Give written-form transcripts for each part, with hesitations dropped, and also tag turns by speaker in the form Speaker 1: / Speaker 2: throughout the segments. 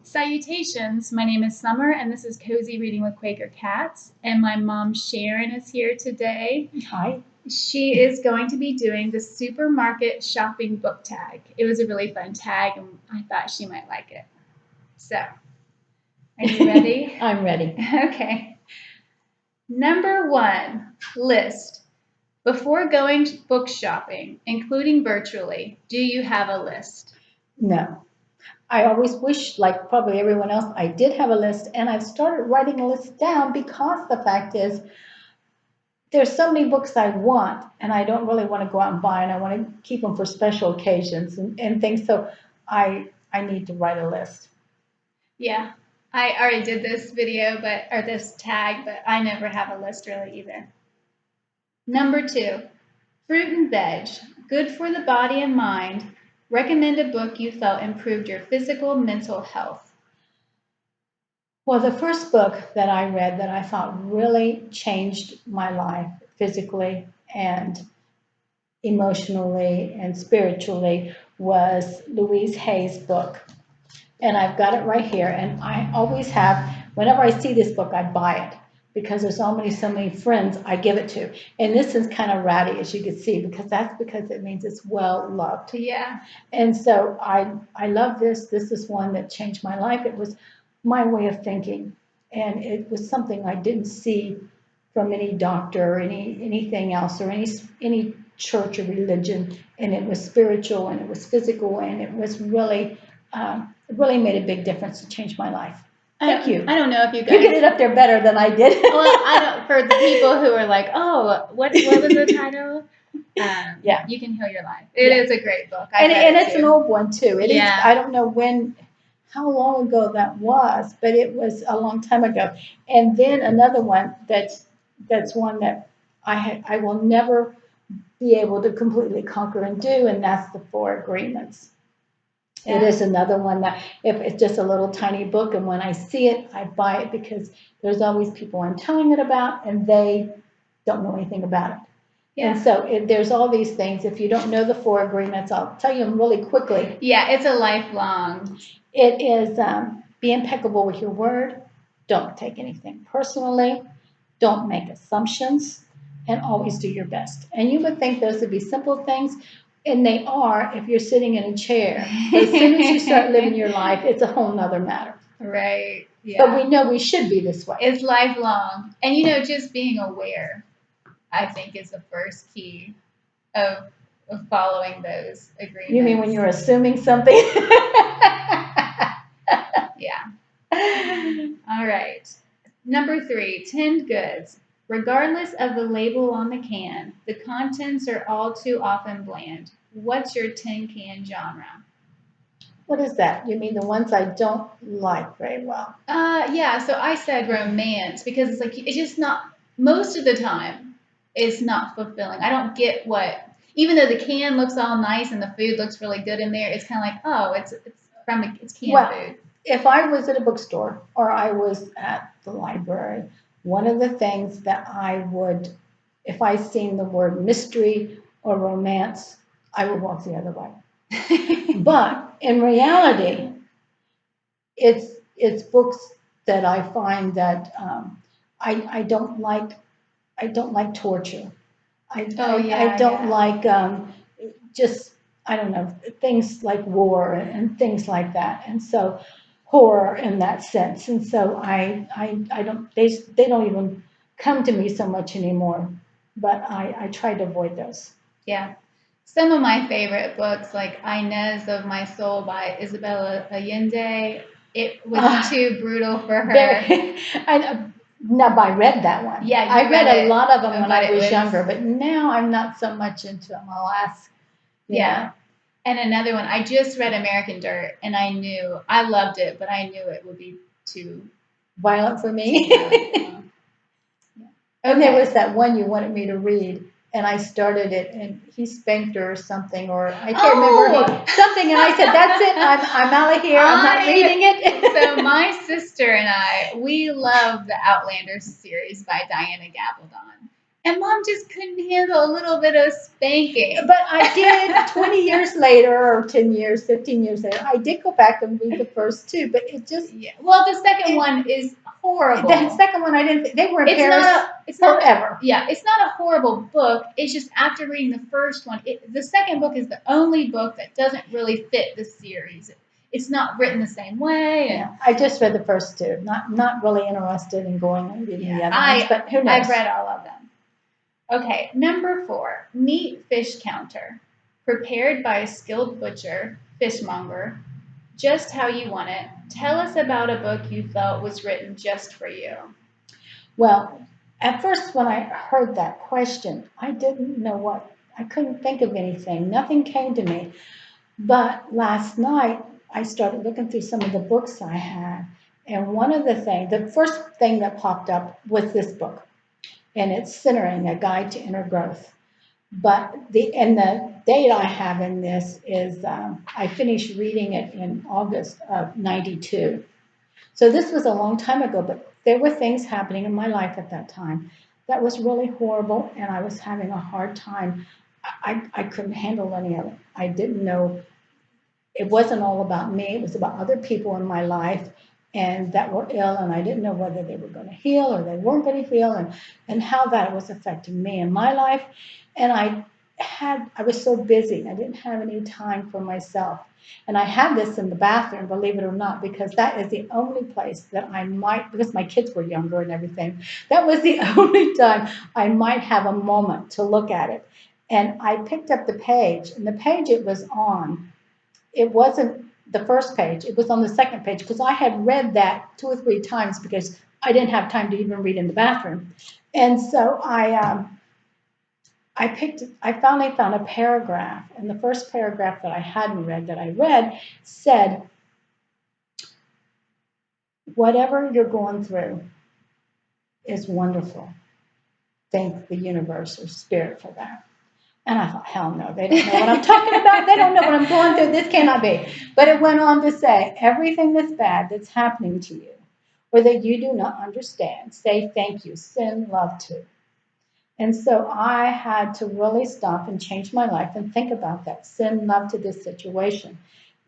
Speaker 1: Salutations, my name is Summer and this is Cozy Reading with Quaker Cats, and my mom Sharon is here today.
Speaker 2: Hi.
Speaker 1: She is going to be doing the supermarket shopping book tag. It was a really fun tag and I thought she might like it. So, are you ready?
Speaker 2: I'm ready.
Speaker 1: Okay. Number 1, list. Before going book shopping, including virtually, do you have a list?
Speaker 2: No. I always wish, like probably everyone else, I did have a list, and I've started writing a list down because the fact is there's so many books I want, and I don't really want to go out and buy, and I want to keep them for special occasions and things. So I need to write a list.
Speaker 1: Yeah, I already did this video, or this tag, but I never have a list really either. Number 2, fruit and veg, good for the body and mind. Recommend a book you felt improved your physical, mental health.
Speaker 2: Well, the first book that I read that I thought really changed my life physically and emotionally and spiritually was Louise Hay's book. And I've got it right here. And I always have, whenever I see this book, I buy it because there's so many friends I give it to. And this is kind of ratty, as you can see, because it means it's well loved.
Speaker 1: Yeah.
Speaker 2: And so I love this. This is one that changed my life. It was my way of thinking. And it was something I didn't see from any doctor or anything else or any church or religion. And it was spiritual and it was physical and it was really it really made a big difference to change my life. Thank you.
Speaker 1: I don't know if you guys.
Speaker 2: You get it up there better than I did.
Speaker 1: Well, I don't. For the people who are like, oh, what was the title?
Speaker 2: Yeah.
Speaker 1: You Can Heal Your Life. It is a great book.
Speaker 2: And it's an old one too. It is.
Speaker 1: Yeah.
Speaker 2: I don't know how long ago that was, but it was a long time ago. And then another one that's one that I will never be able to completely conquer and do, and that's the Four Agreements.
Speaker 1: Yeah.
Speaker 2: It is another one that if it's just a little tiny book, and when I see it, I buy it because there's always people I'm telling it about, and they don't know anything about it.
Speaker 1: Yeah.
Speaker 2: And so there's all these things. If you don't know the Four Agreements, I'll tell you them really quickly.
Speaker 1: Yeah, it's a lifelong.
Speaker 2: It is be impeccable with your word. Don't take anything personally. Don't make assumptions, and always do your best. And you would think those would be simple things, and they are if you're sitting in a chair. But as soon as you start living your life, it's a whole nother matter.
Speaker 1: Right. Yeah.
Speaker 2: But we know we should be this way.
Speaker 1: It's lifelong. And just being aware, I think, is the first key of following those agreements.
Speaker 2: You mean when you're assuming something?
Speaker 1: Yeah. All right. Number 3, tinned goods. Regardless of the label on the can, the contents are all too often bland. What's your tin can genre?
Speaker 2: What is that? You mean the ones I don't like very well?
Speaker 1: Yeah, so I said romance because it's like it's just not most of the time it's not fulfilling. I don't get even though the can looks all nice and the food looks really good in there, it's kind of like, oh, it's canned food.
Speaker 2: If I was at a bookstore or I was at the library, one of the things that I would, if I seen the word mystery or romance, I would walk the other way. But in reality, it's books that I find that I don't like. I don't like torture. I don't like just I don't know things like war and things like that. And so horror in that sense. And so I don't they don't even come to me so much anymore. But I try to avoid those.
Speaker 1: Yeah. Some of my favorite books, like Inez of My Soul by Isabella Allende, it was too brutal for her.
Speaker 2: I read that one.
Speaker 1: Yeah,
Speaker 2: I read a lot of them when I was younger, but now I'm not so much into them. I'll ask.
Speaker 1: Yeah. And another one, I just read American Dirt, and I loved it, but I knew it would be too
Speaker 2: violent for me. And there was that one you wanted me to read, and I started it, and he spanked her or something, or I can't remember something, and I said, "That's it, I'm out of here. I'm not reading it."
Speaker 1: So my sister and we love the Outlander series by Diana Gabaldon, And mom just couldn't handle a little bit of spanking.
Speaker 2: But I did 20 years later, or 10 years, 15 years later, I did go back and read the first two, but it just.
Speaker 1: Yeah. Well, the second one is horrible.
Speaker 2: The second one, I didn't, they were in
Speaker 1: It's
Speaker 2: Paris
Speaker 1: not a, it's not
Speaker 2: forever.
Speaker 1: yeah, it's not a horrible book. It's just after reading the first one, the second book is the only book that doesn't really fit the series. It's not written the same way. And
Speaker 2: Yeah, I just read the first two. Not really interested in going and reading the other ones, but who knows?
Speaker 1: I've read all of them. Okay, number 4, meat fish counter, prepared by a skilled butcher, fishmonger, just how you want it. Tell us about a book you felt was written just for you.
Speaker 2: Well, at first when I heard that question, I didn't know what, I couldn't think of anything. Nothing came to me. But last night, I started looking through some of the books I had. And one of the first thing that popped up was this book. And it's Centering, A Guide to Inner Growth. But the date I have in this is I finished reading it in August of '92. So this was a long time ago, but there were things happening in my life at that time that was really horrible, and I was having a hard time. I couldn't handle any of it. I didn't know, it wasn't all about me, it was about other people in my life and that were ill, and I didn't know whether they were going to heal or they weren't going to heal, and how that was affecting me in my life. And I was so busy, I didn't have any time for myself. And I had this in the bathroom, believe it or not, because that is the only place that I might, because my kids were younger and everything, that was the only time I might have a moment to look at it. And I picked up the page, and the page it was on, it wasn't the first page, it was on the second page, because I had read that 2 or 3 times because I didn't have time to even read in the bathroom. And so I finally found a paragraph, and the first paragraph that I hadn't read that I read said, whatever you're going through is wonderful. Thank the universe or spirit for that. And I thought, hell no, they don't know what I'm talking about. They don't know what I'm going through. This cannot be. But it went on to say, everything that's bad that's happening to you, or that you do not understand, say thank you, send love to. And so I had to really stop and change my life and think about that, send love to this situation.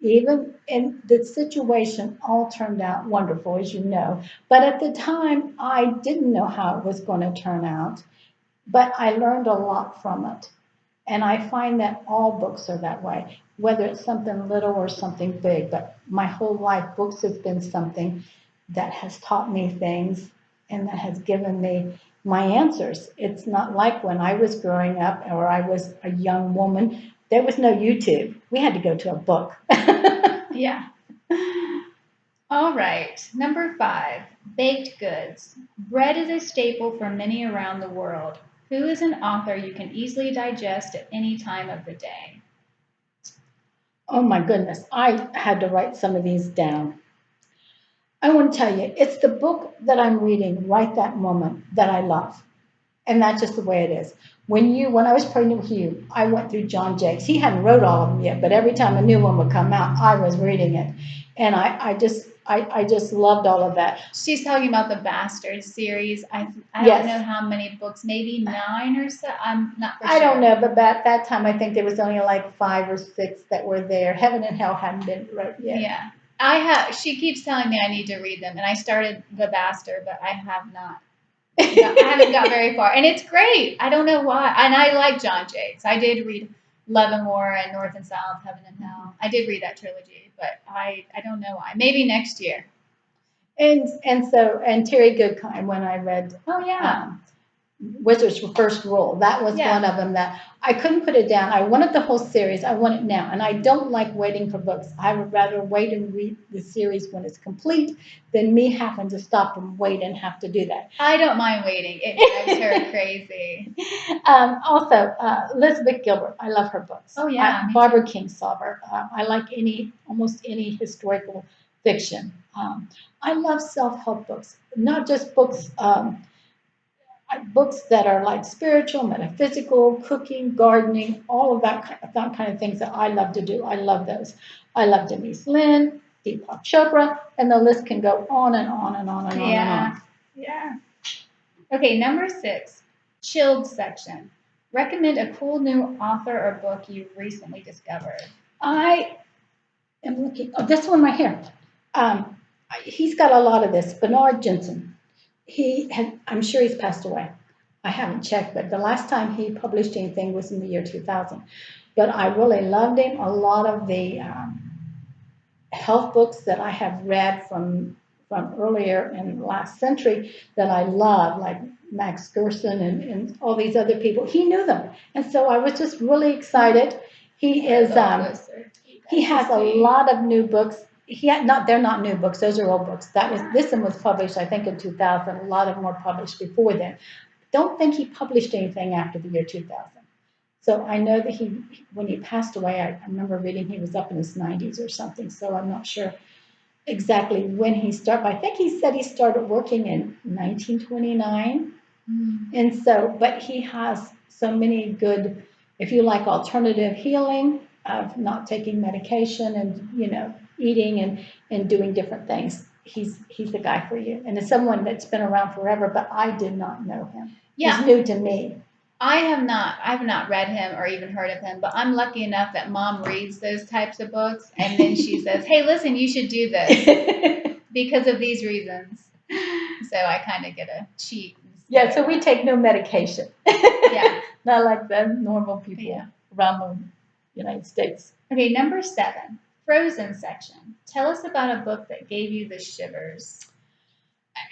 Speaker 2: Even in the situation, all turned out wonderful, as you know. But at the time, I didn't know how it was going to turn out. But I learned a lot from it. And I find that all books are that way, whether it's something little or something big. But my whole life, books has been something that has taught me things and that has given me my answers. It's not like when I was growing up or I was a young woman, there was no YouTube. We had to go to a book.
Speaker 1: Yeah. All right. Number 5, baked goods. Bread is a staple for many around the world. Who is an author you can easily digest at any time of the day?
Speaker 2: Oh my goodness, I had to write some of these down. I want to tell you, it's the book that I'm reading right that moment that I love. And that's just the way it is. When I was pregnant with you, I went through John Jakes. He hadn't wrote all of them yet, but every time a new one would come out, I was reading it. And I just loved all of that.
Speaker 1: She's talking about the Bastard series. I don't
Speaker 2: Yes.
Speaker 1: know how many books, maybe 9 or so. I'm not for
Speaker 2: I
Speaker 1: sure.
Speaker 2: don't know, but at that time, I think there was only like 5 or 6 that were there. Heaven and Hell hadn't been wrote yet.
Speaker 1: Yeah. She keeps telling me I need to read them, and I started The Bastard, but I have not. I haven't got very far, and it's great. I don't know why. And I like John Jakes. I did read Love and War and North and South, Heaven and Hell. I did read that trilogy, but I don't know why. Maybe next year.
Speaker 2: And Terry Goodkind, when I read Wizard's First Rule, that was one of them that I couldn't put it down. I wanted the whole series. I want it now. And I don't like waiting for books. I would rather wait and read the series when it's complete than me having to stop and wait and have to do that.
Speaker 1: I don't mind waiting. It drives her crazy.
Speaker 2: Also, Elizabeth Gilbert. I love her books.
Speaker 1: Oh, yeah.
Speaker 2: Barbara Kingsolver. I like almost any historical fiction. I love self-help books, not just books books that are like spiritual, metaphysical, cooking, gardening, all of that kind of things that I love to do. I love those. I love Denise Lynn, Deepak Chopra, and the list can go on and on and on and on and on.
Speaker 1: Yeah. Okay, number 6. Chilled section. Recommend a cool new author or book you've recently discovered.
Speaker 2: I am looking, oh, this one right here. He's got a lot of this, Bernard Jensen. I'm sure he's passed away. I haven't checked, but the last time he published anything was in the year 2000. But I really loved him. A lot of the health books that I have read from earlier in the last century that I love, like Max Gerson and all these other people, he knew them. And so I was just really excited. He is, he has a lot of new books. They're not new books, those are old books. This one was published, I think, in 2000. A lot of them were published before then. Don't think he published anything after the year 2000. So I know that when he passed away, I remember reading he was up in his 90s or something. So I'm not sure exactly when he started. I think he said he started working in 1929. And so, but he has so many good, if you like alternative healing of not taking medication and, eating and doing different things. He's the guy for you. And it's someone that's been around forever, but I did not know him.
Speaker 1: Yeah.
Speaker 2: He's new to me.
Speaker 1: I've not read him or even heard of him, but I'm lucky enough that mom reads those types of books and then she says, hey, listen, you should do this because of these reasons. So I kind of get a cheat.
Speaker 2: Yeah, so we take no medication.
Speaker 1: Yeah.
Speaker 2: Not like the normal people around the United States.
Speaker 1: Okay, number 7, Frozen section. Tell us about a book that gave you the shivers.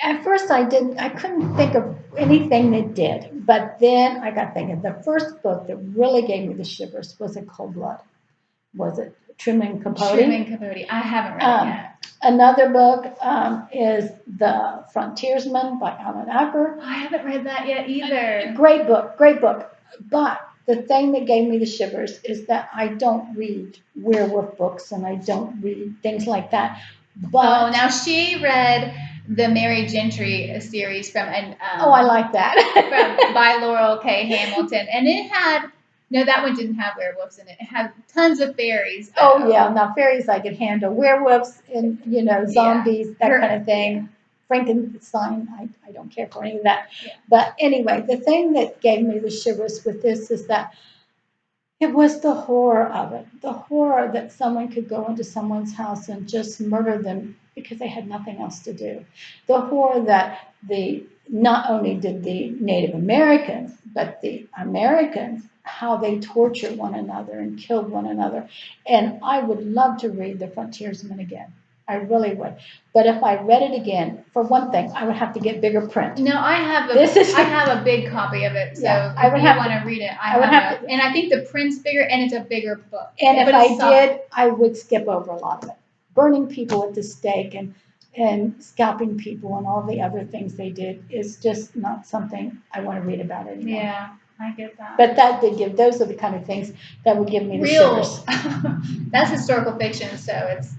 Speaker 2: At first I couldn't think of anything that did, but then I got thinking, the first book that really gave me the shivers was In Cold Blood. Was it Truman Capote?
Speaker 1: Truman Capote. I haven't read it yet.
Speaker 2: Another book is The Frontiersman by Alan Acker.
Speaker 1: I haven't read that yet either.
Speaker 2: Great book, great book. But the thing that gave me the shivers is that I don't read werewolf books and I don't read things like that. But
Speaker 1: now she read the Mary Gentry series from
Speaker 2: I like that
Speaker 1: by Laurel K. Hamilton, and it had that one didn't have werewolves in it. It had tons of fairies.
Speaker 2: Oh yeah, now fairies I could handle. Werewolves and zombies, that kind of thing. Yeah. Frankenstein, I don't care for any of that. Yeah. But anyway, the thing that gave me the shivers with this is that it was the horror of it. The horror that someone could go into someone's house and just murder them because they had nothing else to do. The horror that not only did the Native Americans, but the Americans, how they tortured one another and killed one another. And I would love to read The Frontiersman again. I really would. But if I read it again, for one thing, I would have to get bigger print.
Speaker 1: No, I have a big copy of it. So yeah, if you want to read it, I would have to. And I think the print's bigger and it's a bigger book.
Speaker 2: And if I did, I would skip over a lot of it. Burning people at the stake and scalping people and all the other things they did is just not something I want to read about anymore.
Speaker 1: Yeah, I get that.
Speaker 2: But that did those are the kind of things that would give me the shivers.
Speaker 1: That's historical fiction, so it's,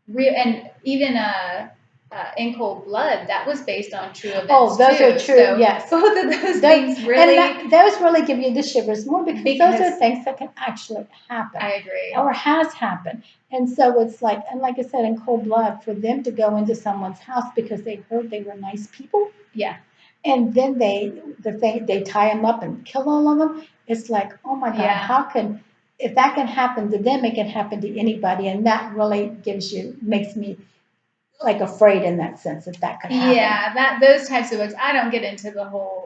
Speaker 1: real. And even In Cold Blood, that was based on true events.
Speaker 2: Oh, those are true,
Speaker 1: so
Speaker 2: yes.
Speaker 1: Both of those things really.
Speaker 2: And those really give you the shivers more because those are things that can actually happen.
Speaker 1: I agree.
Speaker 2: Or has happened. And so it's like, and like I said, In Cold Blood, for them to go into someone's house because they heard they were nice people.
Speaker 1: Yeah.
Speaker 2: And then they tie them up and kill all of them. It's like, oh my God, if that can happen to them, it can happen to anybody. And that really makes me like afraid in that sense that could happen.
Speaker 1: Yeah, those types of books. I don't get into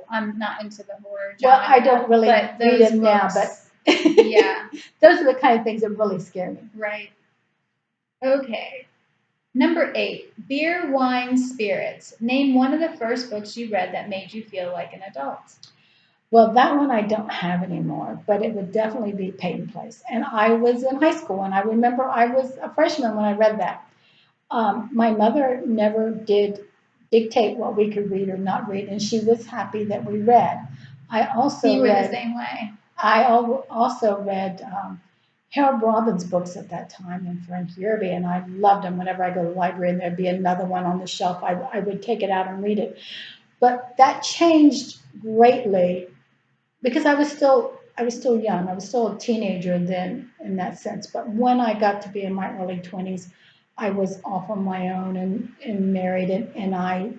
Speaker 1: I'm not into the horror genre.
Speaker 2: Well, I don't really read them now, but
Speaker 1: yeah.
Speaker 2: Those are the kind of things that really scare me.
Speaker 1: Right. Okay. Number 8, Beer, Wine, Spirits. Name one of the first books you read that made you feel like an adult.
Speaker 2: Well, that one I don't have anymore, but it would definitely be Peyton Place. And I was in high school, and I remember I was a freshman when I read that. My mother never did dictate what we could read or not read, and she was happy that we read. I also
Speaker 1: you were the same way.
Speaker 2: I also read Harold Robbins books at that time and Frank Yerby, and I loved them. Whenever I go to the library and there'd be another one on the shelf, I would take it out and read it. But that changed greatly because I was still young. I was still a teenager then in that sense. But when I got to be in my early 20s, I was off on my own and married, and I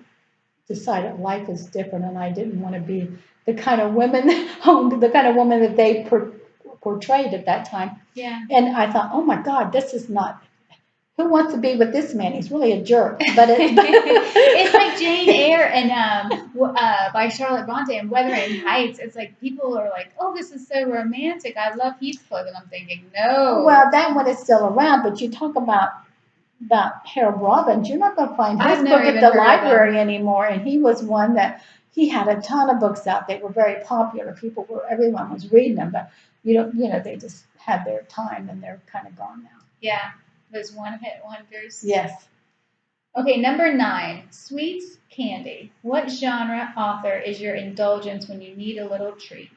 Speaker 2: decided life is different, and I didn't want to be the kind of women, the kind of woman that they portrayed at that time.
Speaker 1: Yeah.
Speaker 2: And I thought, oh my God, this is not. Who wants to be with this man? He's really a jerk. But
Speaker 1: it's like Jane Eyre and by Charlotte Bronte and Wuthering Heights. It's like people are like, "Oh, this is so romantic. I love Heathcliff," and I'm thinking, no.
Speaker 2: Well, that one is still around, but you talk about Harold Robbins, you're not going to find his book at the library anymore. And he was one that he had a ton of books out. They were very popular. Everyone was reading them, but they just had their time and they're kind of gone now.
Speaker 1: Yeah, those one-hit wonders.
Speaker 2: Yes.
Speaker 1: Okay, number 9, sweets, candy. What genre author is your indulgence when you need a little treat?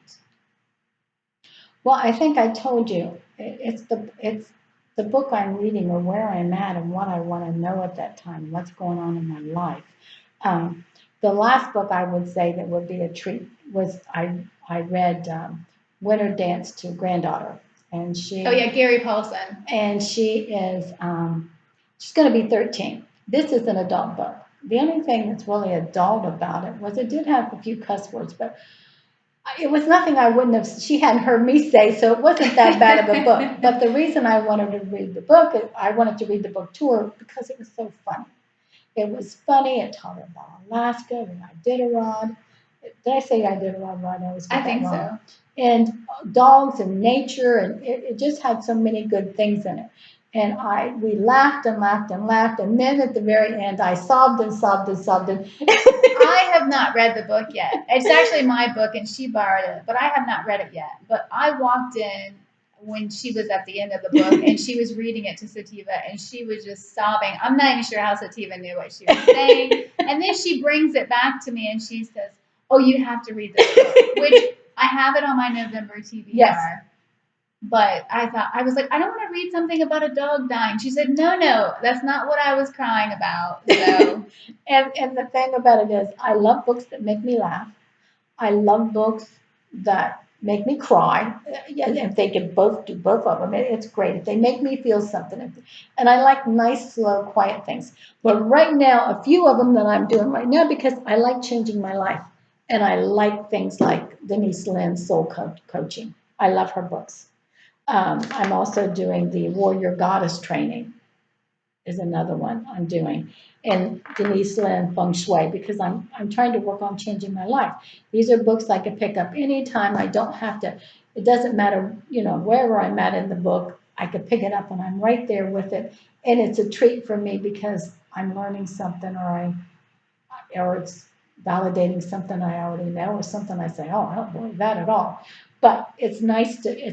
Speaker 2: Well, I think I told you it's the book I'm reading or where I'm at and what I want to know at that time, what's going on in my life. The last book I would say that would be a treat was I read Winter Dance to Granddaughter, and she.
Speaker 1: Oh yeah, Gary Paulson.
Speaker 2: And she is she's going to be 13. This is an adult book. The only thing that's really adult about it was it did have a few cuss words, but it was nothing I wouldn't have, she hadn't heard me say, so it wasn't that bad of a book. But the reason I wanted to read the book, I wanted to read the book to her because it was so funny. It was funny. It taught her about Alaska and Iditarod. Did I say Iditarod right?
Speaker 1: I think so.
Speaker 2: And dogs and nature, and it just had so many good things in it. And we laughed and laughed and laughed, and then at the very end, I sobbed and sobbed and sobbed. And
Speaker 1: I have not read the book yet. It's actually my book, and she borrowed it, but I have not read it yet. But I walked in when she was at the end of the book, and she was reading it to Sativa, and she was just sobbing. I'm not even sure how Sativa knew what she was saying. And then she brings it back to me, and she says, "Oh, you have to read this book," which I have it on my November TBR.
Speaker 2: Yes.
Speaker 1: But I was like, I don't want to read something about a dog dying. She said, no, that's not what I was crying about. So,
Speaker 2: and the thing about it is, I love books that make me laugh. I love books that make me cry. Yeah, if they can both do both of them, it's great. If they make me feel something, and I like nice, slow, quiet things. But right now, a few of them that I'm doing right now because I like changing my life, and I like things like Denise Lynn's soul coaching. I love her books. I'm also doing the Warrior Goddess training is another one I'm doing. And Denise Lynn Feng Shui, because I'm trying to work on changing my life. These are books I can pick up anytime. I don't have to, it doesn't matter, wherever I'm at in the book, I could pick it up and I'm right there with it. And it's a treat for me because I'm learning something or it's validating something I already know or something I say, oh, I don't believe that at all. But it's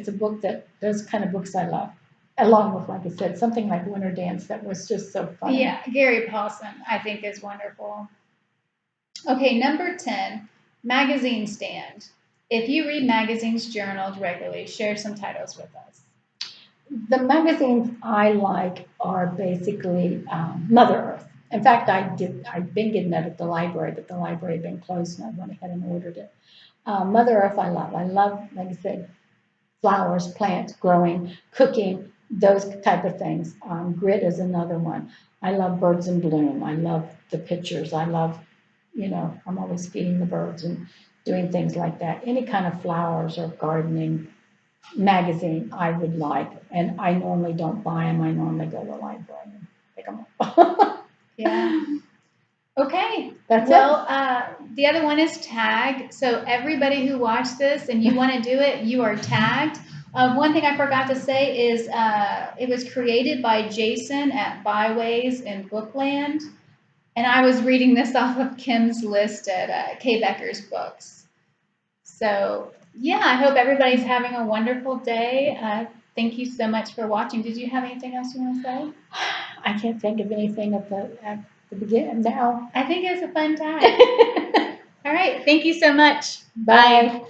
Speaker 2: a book those kind of books I love. Along with, like I said, something like Winter Dance that was just so funny.
Speaker 1: Yeah, Gary Paulson, I think, is wonderful. Okay, number 10, magazine stand. If you read magazines, journals regularly, share some titles with us.
Speaker 2: The magazines I like are basically Mother Earth. In fact, I've been getting that at the library, but the library had been closed and I went ahead and ordered it. Mother Earth I love. I love, like I said, flowers, plants, growing, cooking, those type of things. Grit is another one. I love Birds in Bloom. I love the pictures. I love, I'm always feeding the birds and doing things like that. Any kind of flowers or gardening magazine I would like. And I normally don't buy them. I normally go to the library and pick them up.
Speaker 1: Yeah. Okay.
Speaker 2: That's
Speaker 1: well, the other one is tag. So everybody who watched this and you want to do it, you are tagged. One thing I forgot to say is it was created by Jason at Byways in Bookland. And I was reading this off of Kim's list at Kay Becker's books. So, yeah, I hope everybody's having a wonderful day. Thank you so much for watching. Did you have anything else you want to say?
Speaker 2: I can't think of anything at the beginning now.
Speaker 1: I think it was a fun time. All right. Thank you so much.
Speaker 2: Bye.